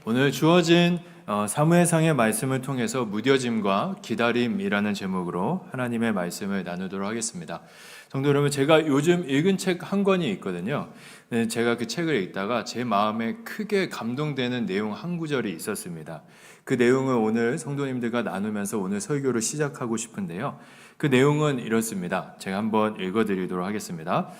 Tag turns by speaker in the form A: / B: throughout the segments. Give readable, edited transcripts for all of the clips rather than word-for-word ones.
A: 오늘 주어진 사무엘상의 말씀을 통해서 무뎌짐과 기다림이라는 제목으로 하나님의 말씀을 나누도록 하겠습니다. 성도 여러분, 제가 요즘 읽은 책 한 권이 있거든요. 제가 그 책을 읽다가 제 마음에 크게 감동되는 내용 한 구절이 있었습니다. 그 내용을 오늘 성도님들과 나누면서 오늘 설교를 시작하고 싶은데요. 그 내용은 이렇습니다. 제가 한번 읽어드리도록 하겠습니다.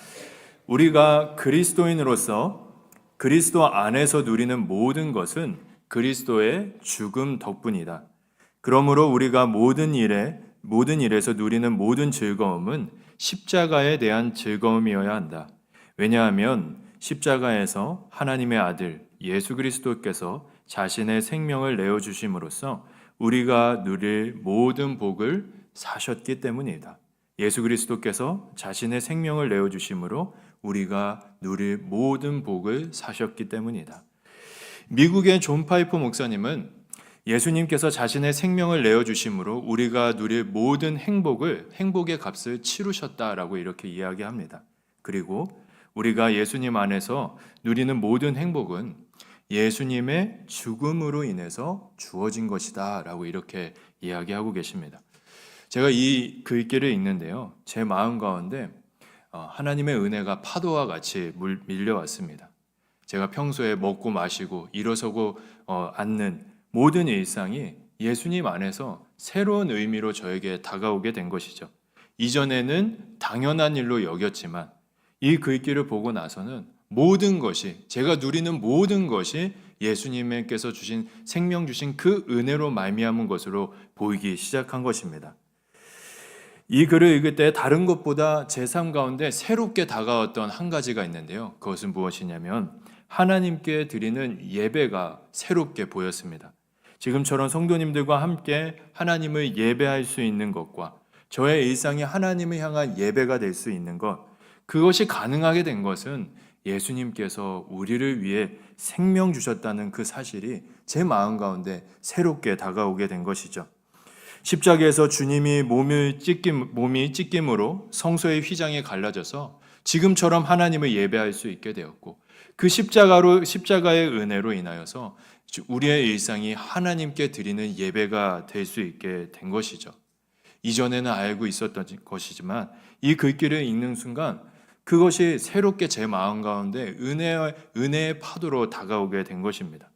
A: 우리가 그리스도인으로서 그리스도 안에서 누리는 모든 것은 그리스도의 죽음 덕분이다. 그러므로 우리가 모든 일에서 누리는 모든 즐거움은 십자가에 대한 즐거움이어야 한다. 왜냐하면 십자가에서 하나님의 아들 예수 그리스도께서 자신의 생명을 내어 주심으로써 우리가 누릴 모든 복을 사셨기 때문이다. 예수 그리스도께서 자신의 생명을 내어 주심으로 우리가 누릴 모든 복을 사셨기 때문이다. 미국의 존 파이퍼 목사님은 예수님께서 자신의 생명을 내어주심으로 우리가 누릴 모든 행복의 값을 치르셨다라고 이렇게 이야기합니다. 그리고 우리가 예수님 안에서 누리는 모든 행복은 예수님의 죽음으로 인해서 주어진 것이다 라고 이렇게 이야기하고 계십니다. 제가 이 글귀를 읽는데요, 제 마음 가운데 하나님의 은혜가 파도와 같이 밀려왔습니다. 제가 평소에 먹고 마시고 일어서고 앉는 모든 일상이 예수님 안에서 새로운 의미로 저에게 다가오게 된 것이죠. 이전에는 당연한 일로 여겼지만 이 글귀를 보고 나서는 모든 것이, 제가 누리는 모든 것이 예수님께서 주신 생명 주신 그 은혜로 말미암은 것으로 보이기 시작한 것입니다. 이 글을 읽을 때 다른 것보다 제 삶 가운데 새롭게 다가왔던 한 가지가 있는데요. 그것은 무엇이냐면 하나님께 드리는 예배가 새롭게 보였습니다. 지금처럼 성도님들과 함께 하나님을 예배할 수 있는 것과 저의 일상이 하나님을 향한 예배가 될 수 있는 것, 그것이 가능하게 된 것은 예수님께서 우리를 위해 생명 주셨다는 그 사실이 제 마음 가운데 새롭게 다가오게 된 것이죠. 십자가에서 주님이 몸이 찢김으로 성소의 휘장이 갈라져서 지금처럼 하나님을 예배할 수 있게 되었고, 그 십자가의 은혜로 인하여서 우리의 일상이 하나님께 드리는 예배가 될 수 있게 된 것이죠. 이전에는 알고 있었던 것이지만 이 글귀를 읽는 순간 그것이 새롭게 제 마음 가운데 은혜의 파도로 다가오게 된 것입니다.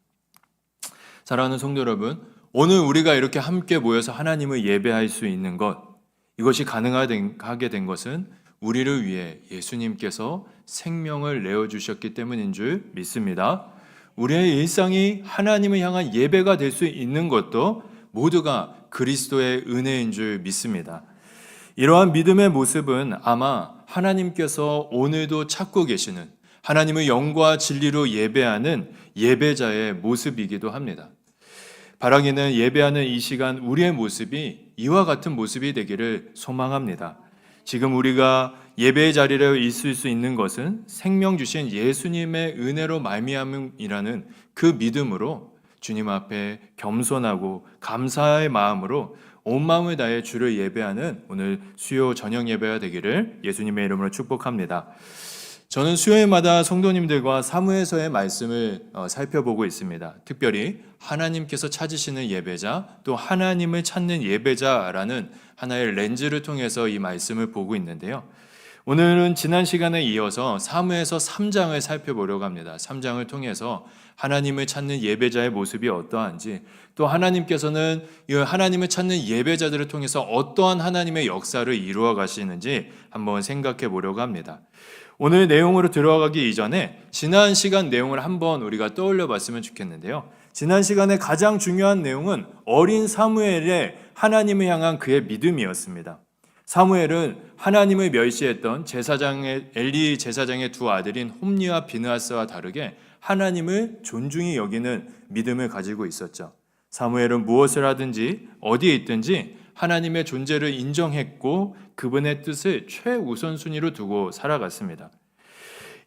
A: 사랑하는 성도 여러분, 오늘 우리가 이렇게 함께 모여서 하나님을 예배할 수 있는 것, 이것이 가능하게 된 것은 우리를 위해 예수님께서 생명을 내어주셨기 때문인 줄 믿습니다. 우리의 일상이 하나님을 향한 예배가 될 수 있는 것도 모두가 그리스도의 은혜인 줄 믿습니다. 이러한 믿음의 모습은 아마 하나님께서 오늘도 찾고 계시는 하나님의 영과 진리로 예배하는 예배자의 모습이기도 합니다. 바라기는 예배하는 이 시간 우리의 모습이 이와 같은 모습이 되기를 소망합니다. 지금 우리가 예배의 자리를 있을 수 있는 것은 생명 주신 예수님의 은혜로 말미암음이라는 그 믿음으로 주님 앞에 겸손하고 감사의 마음으로 온 마음을 다해 주를 예배하는 오늘 수요 저녁 예배가 되기를 예수님의 이름으로 축복합니다. 저는 수요일마다 성도님들과 사무엘서의 말씀을 살펴보고 있습니다. 특별히 하나님께서 찾으시는 예배자, 또 하나님을 찾는 예배자라는 하나의 렌즈를 통해서 이 말씀을 보고 있는데요. 오늘은 지난 시간에 이어서 사무엘서 3장을 살펴보려고 합니다. 3장을 통해서 하나님을 찾는 예배자의 모습이 어떠한지, 또 하나님께서는 이 하나님을 찾는 예배자들을 통해서 어떠한 하나님의 역사를 이루어 가시는지 한번 생각해 보려고 합니다. 오늘 내용으로 들어가기 이전에 지난 시간 내용을 한번 우리가 떠올려 봤으면 좋겠는데요. 지난 시간에 가장 중요한 내용은 어린 사무엘의 하나님을 향한 그의 믿음이었습니다. 사무엘은 하나님을 멸시했던 엘리 제사장의 두 아들인 홈리와 비느하스와 다르게 하나님을 존중히 여기는 믿음을 가지고 있었죠. 사무엘은 무엇을 하든지 어디에 있든지 하나님의 존재를 인정했고 그분의 뜻을 최우선순위로 두고 살아갔습니다.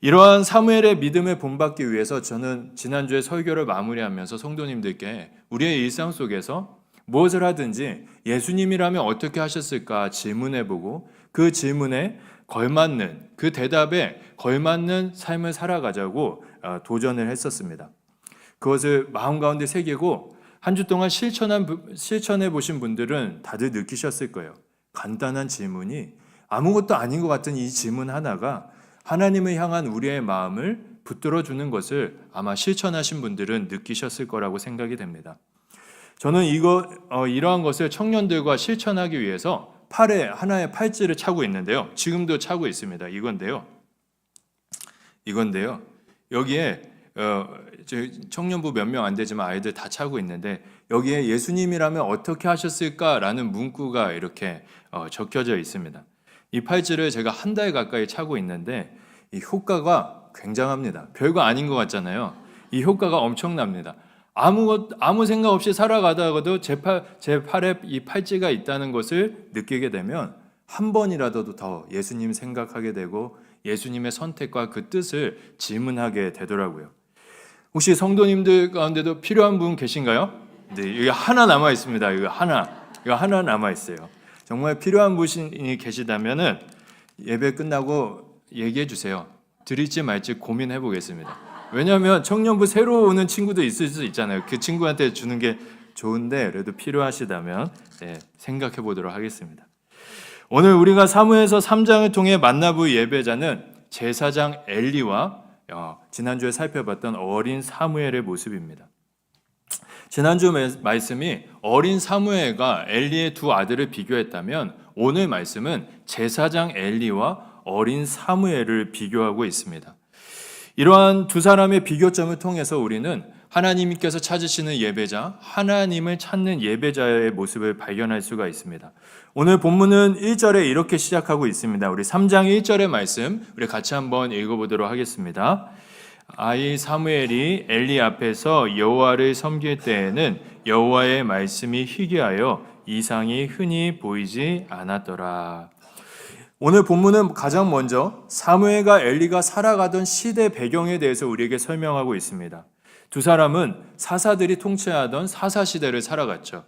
A: 이러한 사무엘의 믿음을 본받기 위해서 저는 지난주에 설교를 마무리하면서 성도님들께 우리의 일상 속에서 무엇을 하든지 예수님이라면 어떻게 하셨을까 질문해보고 그 질문에 걸맞는, 그 대답에 걸맞는 삶을 살아가자고 도전을 했었습니다. 그것을 마음 가운데 새기고 한 주 동안 실천해 보신 분들은 다들 느끼셨을 거예요. 간단한 질문이 아무것도 아닌 것 같은 이 질문 하나가 하나님을 향한 우리의 마음을 붙들어 주는 것을 아마 실천하신 분들은 느끼셨을 거라고 생각이 됩니다. 저는 이러한 것을 청년들과 실천하기 위해서 팔에 하나의 팔찌를 차고 있는데요. 지금도 차고 있습니다. 이건데요. 여기에 청년부 몇 명 안 되지만 아이들 다 차고 있는데 여기에 예수님이라면 어떻게 하셨을까라는 문구가 이렇게 적혀져 있습니다. 이 팔찌를 제가 한 달 가까이 차고 있는데 이 효과가 굉장합니다. 별거 아닌 것 같잖아요. 이 효과가 엄청납니다. 아무 생각 없이 살아가다가도 제 팔에 이 팔찌가 있다는 것을 느끼게 되면 한 번이라도 더 예수님 생각하게 되고 예수님의 선택과 그 뜻을 질문하게 되더라고요. 혹시 성도님들 가운데도 필요한 분 계신가요? 네, 여기 하나 남아 있습니다. 이거 하나 남아 있어요. 정말 필요한 분이 계시다면은 예배 끝나고 얘기해 주세요. 드릴지 말지 고민해 보겠습니다. 왜냐하면 청년부 새로 오는 친구도 있을 수 있잖아요. 그 친구한테 주는 게 좋은데 그래도 필요하시다면 생각해 보도록 하겠습니다. 오늘 우리가 사무엘서 3장을 통해 만나볼 예배자는 제사장 엘리와 지난주에 살펴봤던 어린 사무엘의 모습입니다. 지난주 말씀이 어린 사무엘과 엘리의 두 아들을 비교했다면 오늘 말씀은 제사장 엘리와 어린 사무엘을 비교하고 있습니다. 이러한 두 사람의 비교점을 통해서 우리는 하나님께서 찾으시는 예배자, 하나님을 찾는 예배자의 모습을 발견할 수가 있습니다. 오늘 본문은 1절에 이렇게 시작하고 있습니다. 우리 3장 1절의 말씀 우리 같이 한번 읽어보도록 하겠습니다. 아이 사무엘이 엘리 앞에서 여호와를 섬길 때에는 여호와의 말씀이 희귀하여 이상이 흔히 보이지 않았더라. 오늘 본문은 가장 먼저 사무엘과 엘리가 살아가던 시대 배경에 대해서 우리에게 설명하고 있습니다. 두 사람은 사사들이 통치하던 사사시대를 살아갔죠.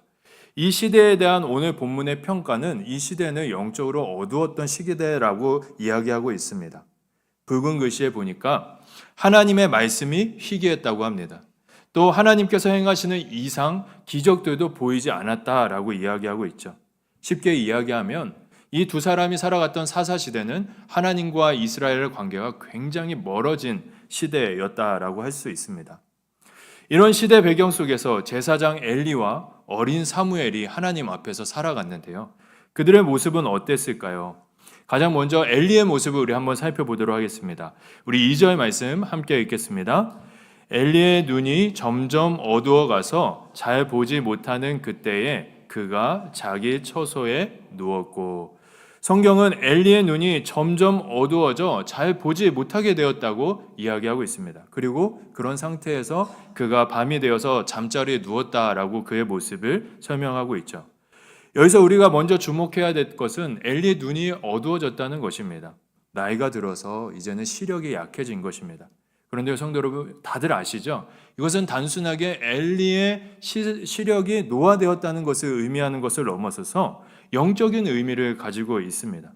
A: 이 시대에 대한 오늘 본문의 평가는 이 시대는 영적으로 어두웠던 시기대라고 이야기하고 있습니다. 붉은 글씨에 보니까 하나님의 말씀이 희귀했다고 합니다. 또 하나님께서 행하시는 이상, 기적들도 보이지 않았다라고 이야기하고 있죠. 쉽게 이야기하면 이 두 사람이 살아갔던 사사시대는 하나님과 이스라엘의 관계가 굉장히 멀어진 시대였다라고 할 수 있습니다. 이런 시대 배경 속에서 제사장 엘리와 어린 사무엘이 하나님 앞에서 살아갔는데요. 그들의 모습은 어땠을까요? 가장 먼저 엘리의 모습을 우리 한번 살펴보도록 하겠습니다. 우리 2절 말씀 함께 읽겠습니다. 엘리의 눈이 점점 어두워가서 잘 보지 못하는 그때에 그가 자기 처소에 누웠고, 성경은 엘리의 눈이 점점 어두워져 잘 보지 못하게 되었다고 이야기하고 있습니다. 그리고 그런 상태에서 그가 밤이 되어서 잠자리에 누웠다라고 그의 모습을 설명하고 있죠. 여기서 우리가 먼저 주목해야 될 것은 엘리의 눈이 어두워졌다는 것입니다. 나이가 들어서 이제는 시력이 약해진 것입니다. 그런데 성도 여러분 다들 아시죠? 이것은 단순하게 엘리의 시력이 노화되었다는 것을 의미하는 것을 넘어서서 영적인 의미를 가지고 있습니다.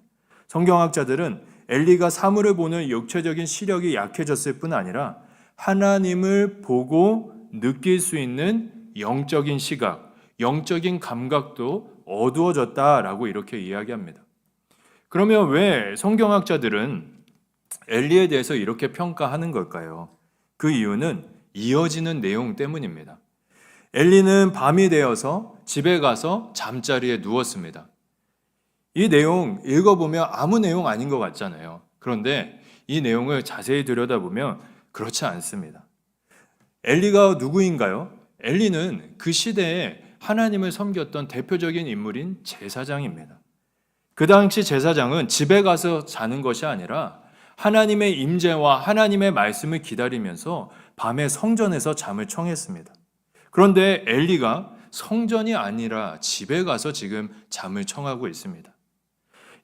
A: 성경학자들은 엘리가 사물을 보는 육체적인 시력이 약해졌을 뿐 아니라 하나님을 보고 느낄 수 있는 영적인 시각, 영적인 감각도 어두워졌다라고 이렇게 이야기합니다. 그러면 왜 성경학자들은 엘리에 대해서 이렇게 평가하는 걸까요? 그 이유는 이어지는 내용 때문입니다. 엘리는 밤이 되어서 집에 가서 잠자리에 누웠습니다. 이 내용 읽어보면 아무 내용 아닌 것 같잖아요. 그런데 이 내용을 자세히 들여다보면 그렇지 않습니다. 엘리가 누구인가요? 엘리는 그 시대에 하나님을 섬겼던 대표적인 인물인 제사장입니다. 그 당시 제사장은 집에 가서 자는 것이 아니라 하나님의 임재와 하나님의 말씀을 기다리면서 밤에 성전에서 잠을 청했습니다. 그런데 엘리가 성전이 아니라 집에 가서 지금 잠을 청하고 있습니다.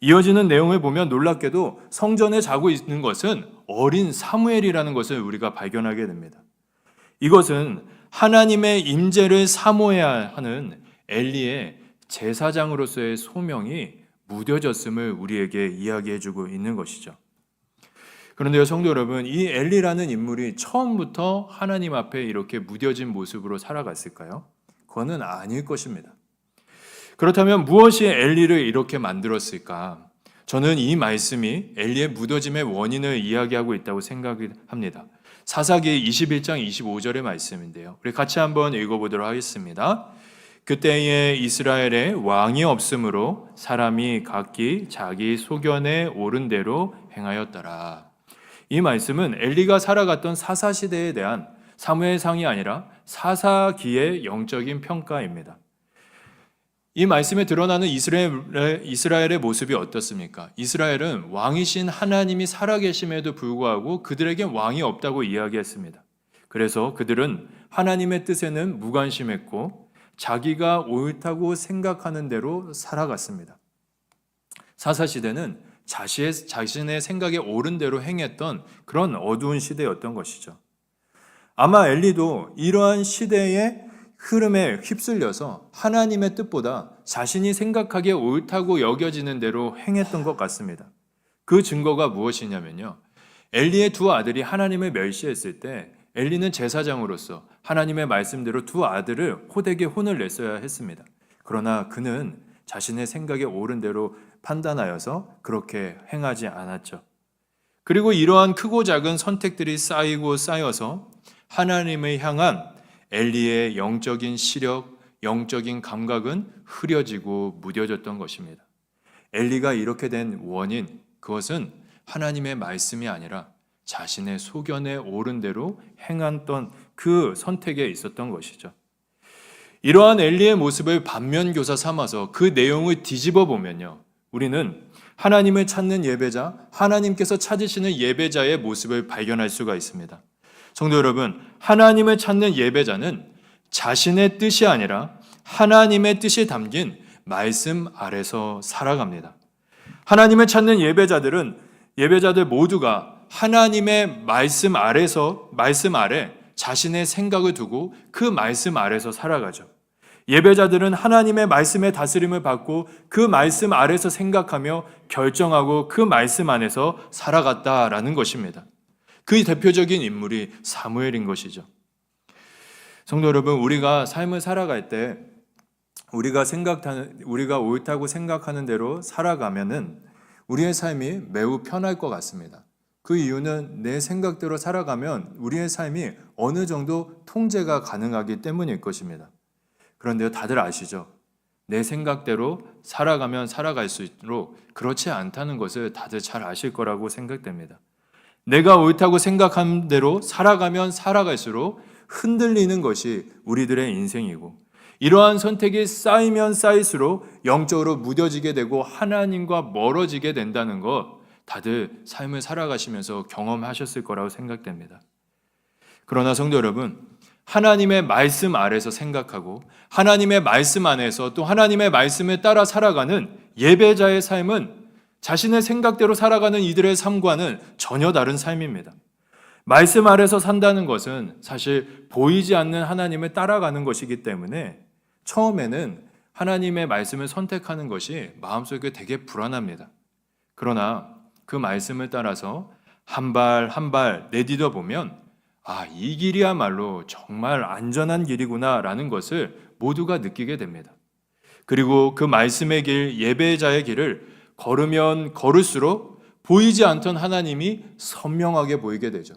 A: 이어지는 내용을 보면 놀랍게도 성전에 자고 있는 것은 어린 사무엘이라는 것을 우리가 발견하게 됩니다. 이것은 하나님의 임재를 사모해야 하는 엘리의 제사장으로서의 소명이 무뎌졌음을 우리에게 이야기해주고 있는 것이죠. 그런데요, 성도 여러분, 이 엘리라는 인물이 처음부터 하나님 앞에 이렇게 무뎌진 모습으로 살아갔을까요? 그거는 아닐 것입니다. 그렇다면 무엇이 엘리를 이렇게 만들었을까? 저는 이 말씀이 엘리의 무뎌짐의 원인을 이야기하고 있다고 생각합니다. 사사기 21장 25절의 말씀인데요. 우리 같이 한번 읽어보도록 하겠습니다. 그때에 이스라엘에 왕이 없으므로 사람이 각기 자기 소견에 옳은 대로 행하였더라. 이 말씀은 엘리가 살아갔던 사사시대에 대한 사무엘상이 아니라 사사기의 영적인 평가입니다. 이 말씀에 드러나는 이스라엘의 모습이 어떻습니까? 이스라엘은 왕이신 하나님이 살아계심에도 불구하고 그들에게 왕이 없다고 이야기했습니다. 그래서 그들은 하나님의 뜻에는 무관심했고 자기가 옳다고 생각하는 대로 살아갔습니다. 사사시대는 자신의 생각에 옳은 대로 행했던 그런 어두운 시대였던 것이죠. 아마 엘리도 이러한 시대의 흐름에 휩쓸려서 하나님의 뜻보다 자신이 생각하기에 옳다고 여겨지는 대로 행했던 것 같습니다. 그 증거가 무엇이냐면요. 엘리의 두 아들이 하나님을 멸시했을 때 엘리는 제사장으로서 하나님의 말씀대로 두 아들을 호되게 혼을 냈어야 했습니다. 그러나 그는 자신의 생각에 옳은 대로 판단하여서 그렇게 행하지 않았죠. 그리고 이러한 크고 작은 선택들이 쌓이고 쌓여서 하나님을 향한 엘리의 영적인 시력, 영적인 감각은 흐려지고 무뎌졌던 것입니다. 엘리가 이렇게 된 원인, 그것은 하나님의 말씀이 아니라 자신의 소견에 옳은 대로 행했던 그 선택에 있었던 것이죠. 이러한 엘리의 모습을 반면교사 삼아서 그 내용을 뒤집어 보면요. 우리는 하나님을 찾는 예배자, 하나님께서 찾으시는 예배자의 모습을 발견할 수가 있습니다. 성도 여러분, 하나님을 찾는 예배자는 자신의 뜻이 아니라 하나님의 뜻이 담긴 말씀 아래서 살아갑니다. 하나님을 찾는 예배자들 모두가 하나님의 말씀 아래 자신의 생각을 두고 그 말씀 아래서 살아가죠. 예배자들은 하나님의 말씀의 다스림을 받고 그 말씀 아래서 생각하며 결정하고 그 말씀 안에서 살아갔다라는 것입니다. 그 대표적인 인물이 사무엘인 것이죠. 성도 여러분, 우리가 삶을 살아갈 때 우리가 옳다고 생각하는 대로 살아가면은 우리의 삶이 매우 편할 것 같습니다. 그 이유는 내 생각대로 살아가면 우리의 삶이 어느 정도 통제가 가능하기 때문일 것입니다. 그런데 다들 아시죠? 내 생각대로 살아가면 살아갈수록 그렇지 않다는 것을 다들 잘 아실 거라고 생각됩니다. 내가 옳다고 생각한 대로 살아가면 살아갈수록 흔들리는 것이 우리들의 인생이고 이러한 선택이 쌓이면 쌓일수록 영적으로 무뎌지게 되고 하나님과 멀어지게 된다는 것 다들 삶을 살아가시면서 경험하셨을 거라고 생각됩니다. 그러나 성도 여러분, 하나님의 말씀 아래서 생각하고 하나님의 말씀 안에서 또 하나님의 말씀에 따라 살아가는 예배자의 삶은 자신의 생각대로 살아가는 이들의 삶과는 전혀 다른 삶입니다. 말씀 아래서 산다는 것은 사실 보이지 않는 하나님을 따라가는 것이기 때문에 처음에는 하나님의 말씀을 선택하는 것이 마음속에 되게 불안합니다. 그러나 그 말씀을 따라서 한 발 한 발 내디뎌 보면 이 길이야말로 정말 안전한 길이구나라는 것을 모두가 느끼게 됩니다. 그리고 그 말씀의 길, 예배자의 길을 걸으면 걸을수록 보이지 않던 하나님이 선명하게 보이게 되죠.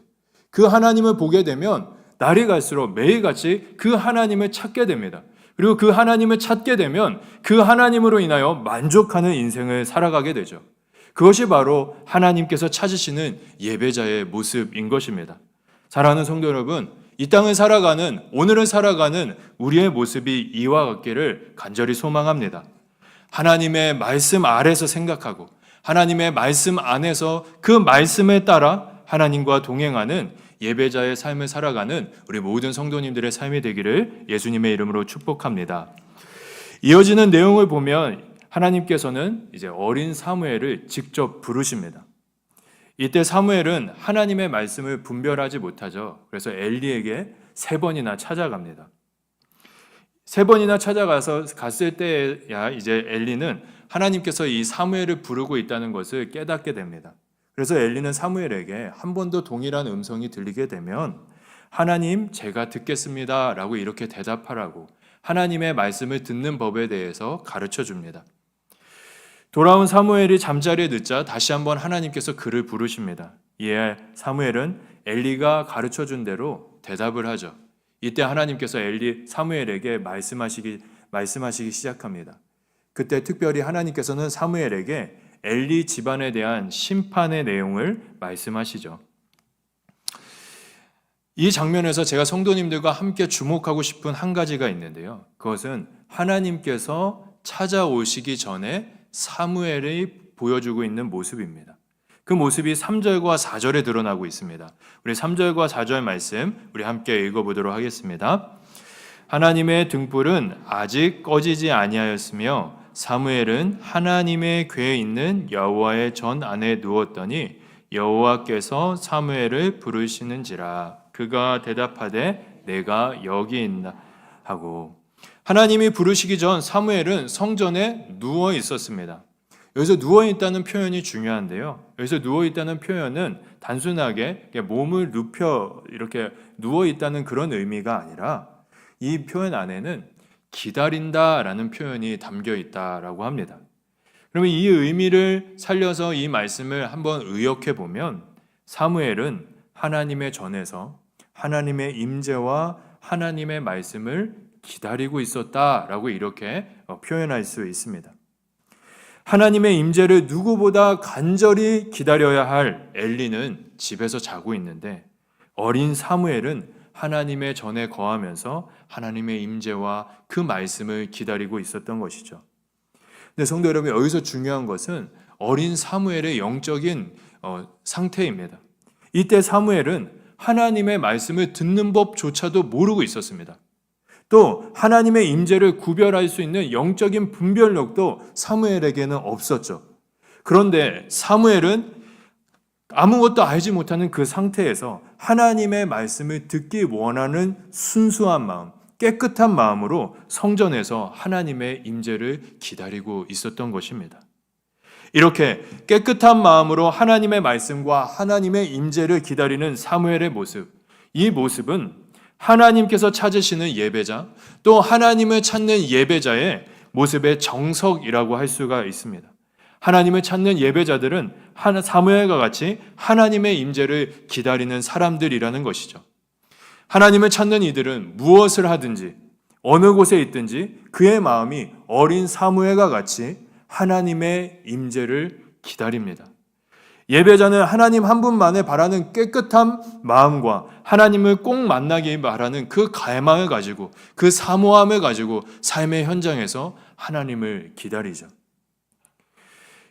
A: 그 하나님을 보게 되면 날이 갈수록 매일같이 그 하나님을 찾게 됩니다. 그리고 그 하나님을 찾게 되면 그 하나님으로 인하여 만족하는 인생을 살아가게 되죠. 그것이 바로 하나님께서 찾으시는 예배자의 모습인 것입니다. 사랑하는 성도 여러분, 이 땅을 살아가는, 오늘을 살아가는 우리의 모습이 이와 같기를 간절히 소망합니다. 하나님의 말씀 아래서 생각하고 하나님의 말씀 안에서 그 말씀에 따라 하나님과 동행하는 예배자의 삶을 살아가는 우리 모든 성도님들의 삶이 되기를 예수님의 이름으로 축복합니다. 이어지는 내용을 보면 하나님께서는 이제 어린 사무엘을 직접 부르십니다. 이때 사무엘은 하나님의 말씀을 분별하지 못하죠. 그래서 엘리에게 3번이나 찾아갑니다. 3번이나 갔을 때야 이제 엘리는 하나님께서 이 사무엘을 부르고 있다는 것을 깨닫게 됩니다. 그래서 엘리는 사무엘에게 한 번 더 동일한 음성이 들리게 되면 하나님 제가 듣겠습니다 라고 이렇게 대답하라고 하나님의 말씀을 듣는 법에 대해서 가르쳐 줍니다. 돌아온 사무엘이 잠자리에 늦자 다시 한번 하나님께서 그를 부르십니다. 이에 사무엘은 엘리가 가르쳐 준 대로 대답을 하죠. 이때 하나님께서 사무엘에게 말씀하시기 시작합니다. 그때 특별히 하나님께서는 사무엘에게 엘리 집안에 대한 심판의 내용을 말씀하시죠. 이 장면에서 제가 성도님들과 함께 주목하고 싶은 한 가지가 있는데요. 그것은 하나님께서 찾아오시기 전에 사무엘이 보여주고 있는 모습입니다. 그 모습이 3절과 4절에 드러나고 있습니다. 우리 3절과 4절 말씀 우리 함께 읽어보도록 하겠습니다. 하나님의 등불은 아직 꺼지지 아니하였으며 사무엘은 하나님의 궤에 있는 여호와의 전 안에 누웠더니 여호와께서 사무엘을 부르시는지라. 그가 대답하되 내가 여기 있나 하고, 하나님이 부르시기 전 사무엘은 성전에 누워 있었습니다. 여기서 누워 있다는 표현이 중요한데요. 여기서 누워 있다는 표현은 단순하게 몸을 눕혀 이렇게 누워 있다는 그런 의미가 아니라 이 표현 안에는 기다린다라는 표현이 담겨 있다라고 합니다. 그러면 이 의미를 살려서 이 말씀을 한번 의역해 보면 사무엘은 하나님의 전에서 하나님의 임재와 하나님의 말씀을 기다리고 있었다라고 이렇게 표현할 수 있습니다. 하나님의 임재를 누구보다 간절히 기다려야 할 엘리는 집에서 자고 있는데 어린 사무엘은 하나님의 전에 거하면서 하나님의 임재와 그 말씀을 기다리고 있었던 것이죠. 근데 성도 여러분, 여기서 중요한 것은 어린 사무엘의 영적인 상태입니다. 이때 사무엘은 하나님의 말씀을 듣는 법조차도 모르고 있었습니다. 또 하나님의 임재를 구별할 수 있는 영적인 분별력도 사무엘에게는 없었죠. 그런데 사무엘은 아무것도 알지 못하는 그 상태에서 하나님의 말씀을 듣기 원하는 순수한 마음, 깨끗한 마음으로 성전에서 하나님의 임재를 기다리고 있었던 것입니다. 이렇게 깨끗한 마음으로 하나님의 말씀과 하나님의 임재를 기다리는 사무엘의 모습, 이 모습은 하나님께서 찾으시는 예배자, 또 하나님을 찾는 예배자의 모습의 정석이라고 할 수가 있습니다. 하나님을 찾는 예배자들은 사무엘과 같이 하나님의 임재를 기다리는 사람들이라는 것이죠. 하나님을 찾는 이들은 무엇을 하든지 어느 곳에 있든지 그의 마음이 어린 사무엘과 같이 하나님의 임재를 기다립니다. 예배자는 하나님 한 분만에 바라는 깨끗한 마음과 하나님을 꼭 만나기 바라는 그 갈망을 가지고 그 사모함을 가지고 삶의 현장에서 하나님을 기다리죠.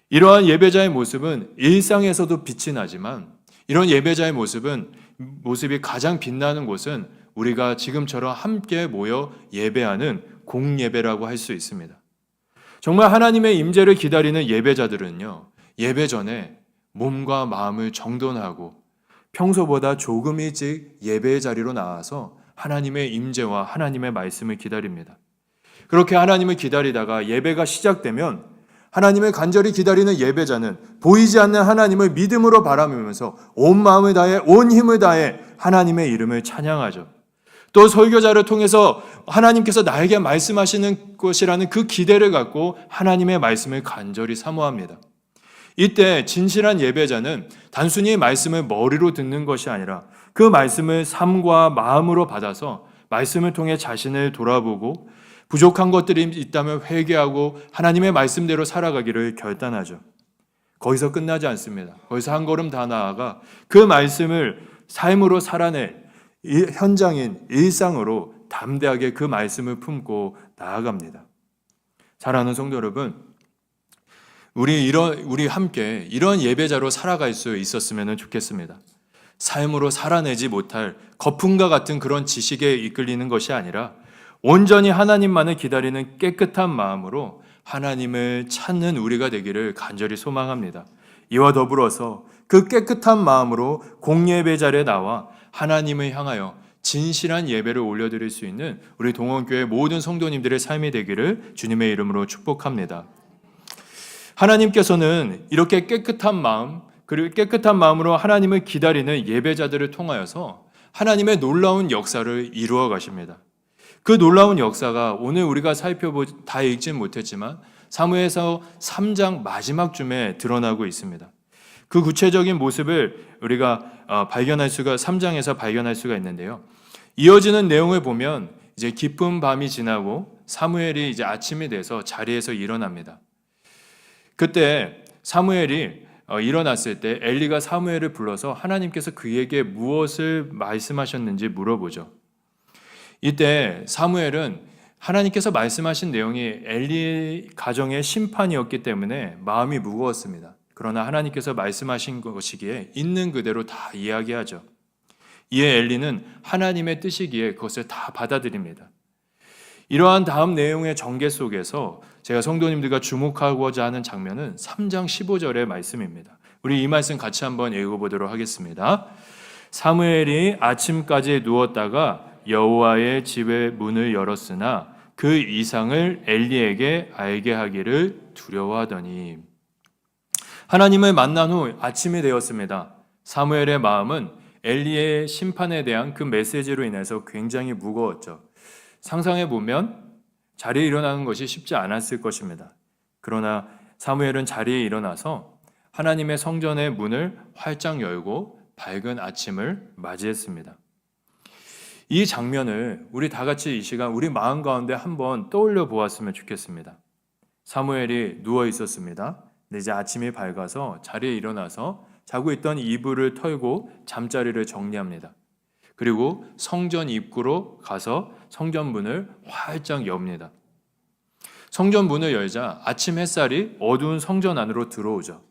A: 이러한 예배자의 모습은 일상에서도 빛이 나지만 이런 예배자의 모습이 가장 빛나는 곳은 우리가 지금처럼 함께 모여 예배하는 공예배라고 할 수 있습니다. 정말 하나님의 임재를 기다리는 예배자들은요, 예배 전에 몸과 마음을 정돈하고 평소보다 조금 일찍 예배의 자리로 나와서 하나님의 임재와 하나님의 말씀을 기다립니다. 그렇게 하나님을 기다리다가 예배가 시작되면 하나님을 간절히 기다리는 예배자는 보이지 않는 하나님을 믿음으로 바라보면서 온 마음을 다해 온 힘을 다해 하나님의 이름을 찬양하죠. 또 설교자를 통해서 하나님께서 나에게 말씀하시는 것이라는 그 기대를 갖고 하나님의 말씀을 간절히 사모합니다. 이때 진실한 예배자는 단순히 말씀을 머리로 듣는 것이 아니라 그 말씀을 삶과 마음으로 받아서 말씀을 통해 자신을 돌아보고 부족한 것들이 있다면 회개하고 하나님의 말씀대로 살아가기를 결단하죠. 거기서 끝나지 않습니다. 거기서 한 걸음 더 나아가 그 말씀을 삶으로 살아낼 현장인 일상으로 담대하게 그 말씀을 품고 나아갑니다. 사랑하는 성도 여러분, 우리 함께 이런 예배자로 살아갈 수 있었으면 좋겠습니다. 삶으로 살아내지 못할 거품과 같은 그런 지식에 이끌리는 것이 아니라 온전히 하나님만을 기다리는 깨끗한 마음으로 하나님을 찾는 우리가 되기를 간절히 소망합니다. 이와 더불어서 그 깨끗한 마음으로 공예배 자리에 나와 하나님을 향하여 진실한 예배를 올려드릴 수 있는 우리 동원교회 모든 성도님들의 삶이 되기를 주님의 이름으로 축복합니다. 하나님께서는 이렇게 깨끗한 마음, 그리고 깨끗한 마음으로 하나님을 기다리는 예배자들을 통하여서 하나님의 놀라운 역사를 이루어 가십니다. 그 놀라운 역사가 오늘 우리가 다 읽지는 못했지만 사무엘서 3장 마지막 쯤에 드러나고 있습니다. 그 구체적인 모습을 우리가 발견할 수가 3장에서 발견할 수가 있는데요. 이어지는 내용을 보면 이제 깊은 밤이 지나고 사무엘이 이제 아침이 돼서 자리에서 일어납니다. 그때 사무엘이 일어났을 때 엘리가 사무엘을 불러서 하나님께서 그에게 무엇을 말씀하셨는지 물어보죠. 이때 사무엘은 하나님께서 말씀하신 내용이 엘리 가정의 심판이었기 때문에 마음이 무거웠습니다. 그러나 하나님께서 말씀하신 것이기에 있는 그대로 다 이야기하죠. 이에 엘리는 하나님의 뜻이기에 그것을 다 받아들입니다. 이러한 다음 내용의 전개 속에서 제가 성도님들과 주목하고자 하는 장면은 3장 15절의 말씀입니다. 우리 이 말씀 같이 한번 읽어보도록 하겠습니다. 사무엘이 아침까지 누웠다가 여호와의 집의 문을 열었으나 그 이상을 엘리에게 알게 하기를 두려워하더니. 하나님을 만난 후 아침이 되었습니다. 사무엘의 마음은 엘리의 심판에 대한 그 메시지로 인해서 굉장히 무거웠죠. 상상해 보면 자리에 일어나는 것이 쉽지 않았을 것입니다. 그러나 사무엘은 자리에 일어나서 하나님의 성전의 문을 활짝 열고 밝은 아침을 맞이했습니다. 이 장면을 우리 다 같이 이 시간 우리 마음 가운데 한번 떠올려 보았으면 좋겠습니다. 사무엘이 누워 있었습니다. 근데 이제 아침이 밝아서 자리에 일어나서 자고 있던 이불을 털고 잠자리를 정리합니다. 그리고 성전 입구로 가서 성전 문을 활짝 엽니다. 성전 문을 열자 아침 햇살이 어두운 성전 안으로 들어오죠.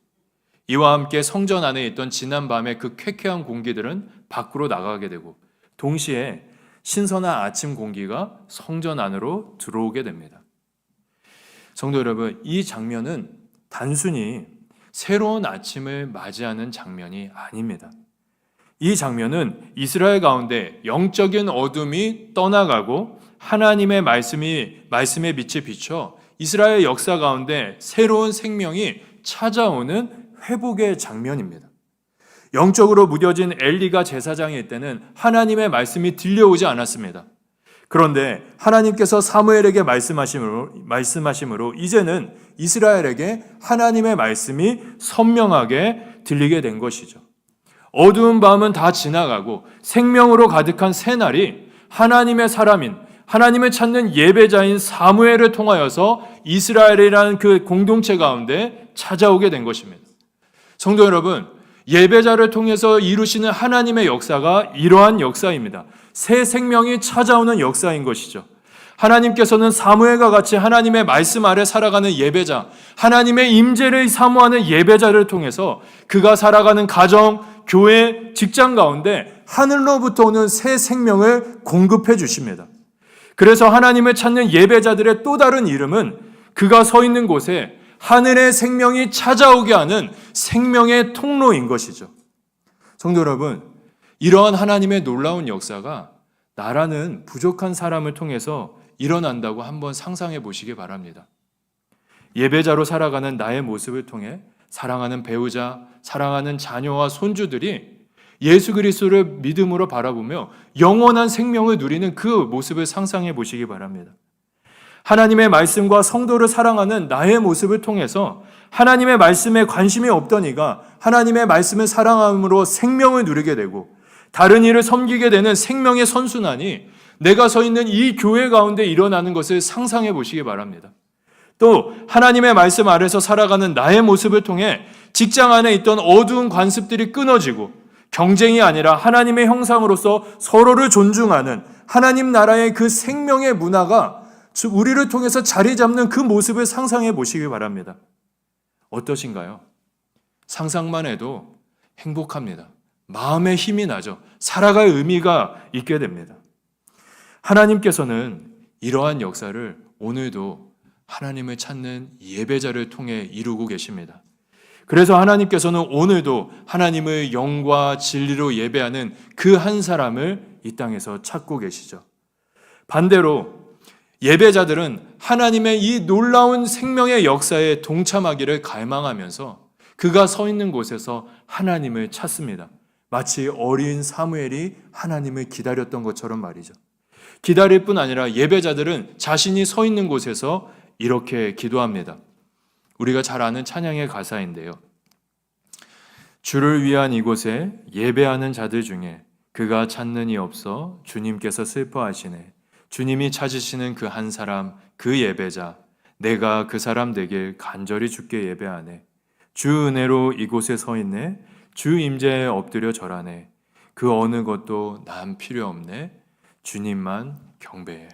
A: 이와 함께 성전 안에 있던 지난 밤의 그 쾌쾌한 공기들은 밖으로 나가게 되고 동시에 신선한 아침 공기가 성전 안으로 들어오게 됩니다. 성도 여러분, 이 장면은 단순히 새로운 아침을 맞이하는 장면이 아닙니다. 이 장면은 이스라엘 가운데 영적인 어둠이 떠나가고 하나님의 말씀의 빛이 비춰 이스라엘 역사 가운데 새로운 생명이 찾아오는 회복의 장면입니다. 영적으로 무뎌진 엘리가 제사장일 때는 하나님의 말씀이 들려오지 않았습니다. 그런데 하나님께서 사무엘에게 말씀하심으로 이제는 이스라엘에게 하나님의 말씀이 선명하게 들리게 된 것이죠. 어두운 밤은 다 지나가고 생명으로 가득한 새날이 하나님의 사람인 하나님을 찾는 예배자인 사무엘을 통하여서 이스라엘이라는 그 공동체 가운데 찾아오게 된 것입니다. 성도 여러분, 예배자를 통해서 이루시는 하나님의 역사가 이러한 역사입니다. 새 생명이 찾아오는 역사인 것이죠. 하나님께서는 사무엘과 같이 하나님의 말씀 아래 살아가는 예배자, 하나님의 임재를 사모하는 예배자를 통해서 그가 살아가는 가정, 교회, 직장 가운데 하늘로부터 오는 새 생명을 공급해 주십니다. 그래서 하나님을 찾는 예배자들의 또 다른 이름은 그가 서 있는 곳에 하늘의 생명이 찾아오게 하는 생명의 통로인 것이죠. 성도 여러분, 이러한 하나님의 놀라운 역사가 나라는 부족한 사람을 통해서 일어난다고 한번 상상해 보시기 바랍니다. 예배자로 살아가는 나의 모습을 통해 사랑하는 배우자, 사랑하는 자녀와 손주들이 예수 그리스도를 믿음으로 바라보며 영원한 생명을 누리는 그 모습을 상상해 보시기 바랍니다. 하나님의 말씀과 성도를 사랑하는 나의 모습을 통해서 하나님의 말씀에 관심이 없던 이가 하나님의 말씀을 사랑함으로 생명을 누리게 되고 다른 이를 섬기게 되는 생명의 선순환이 내가 서 있는 이 교회 가운데 일어나는 것을 상상해 보시기 바랍니다. 또 하나님의 말씀 아래서 살아가는 나의 모습을 통해 직장 안에 있던 어두운 관습들이 끊어지고 경쟁이 아니라 하나님의 형상으로서 서로를 존중하는 하나님 나라의 그 생명의 문화가 우리를 통해서 자리 잡는 그 모습을 상상해 보시기 바랍니다. 어떠신가요? 상상만 해도 행복합니다. 마음에 힘이 나죠. 살아갈 의미가 있게 됩니다. 하나님께서는 이러한 역사를 오늘도 하나님을 찾는 예배자를 통해 이루고 계십니다. 그래서 하나님께서는 오늘도 하나님의 영과 진리로 예배하는 그 한 사람을 이 땅에서 찾고 계시죠. 반대로 예배자들은 하나님의 이 놀라운 생명의 역사에 동참하기를 갈망하면서 그가 서 있는 곳에서 하나님을 찾습니다. 마치 어린 사무엘이 하나님을 기다렸던 것처럼 말이죠. 기다릴 뿐 아니라 예배자들은 자신이 서 있는 곳에서 이렇게 기도합니다. 우리가 잘 아는 찬양의 가사인데요. 주를 위한 이곳에 예배하는 자들 중에 그가 찾는 이 없어 주님께서 슬퍼하시네. 주님이 찾으시는 그 한 사람, 그 예배자, 내가 그 사람 되길 간절히 주께 예배하네. 주 은혜로 이곳에 서 있네. 주 임재에 엎드려 절하네. 그 어느 것도 난 필요 없네. 주님만 경배해.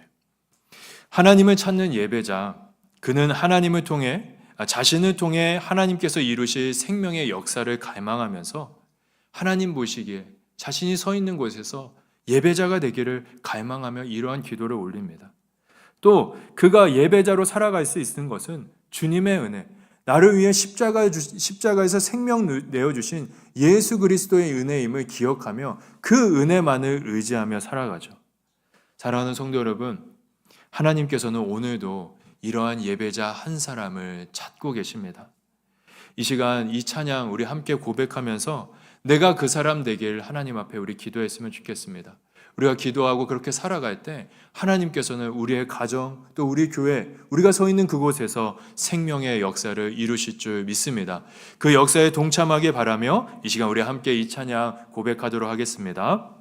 A: 하나님을 찾는 예배자, 그는 하나님을 통해 자신을 통해 하나님께서 이루실 생명의 역사를 갈망하면서 하나님 보시기에 자신이 서 있는 곳에서 예배자가 되기를 갈망하며 이러한 기도를 올립니다. 또 그가 예배자로 살아갈 수 있는 것은 주님의 은혜, 나를 위해 십자가에서 생명 내어주신 예수 그리스도의 은혜임을 기억하며 그 은혜만을 의지하며 살아가죠. 사랑하는 성도 여러분, 하나님께서는 오늘도 이러한 예배자 한 사람을 찾고 계십니다. 이 시간 이 찬양 우리 함께 고백하면서 내가 그 사람 되길 하나님 앞에 우리 기도했으면 좋겠습니다. 우리가 기도하고 그렇게 살아갈 때 하나님께서는 우리의 가정 또 우리 교회 우리가 서 있는 그곳에서 생명의 역사를 이루실 줄 믿습니다. 그 역사에 동참하길 바라며 이 시간 우리 함께 이 찬양 고백하도록 하겠습니다.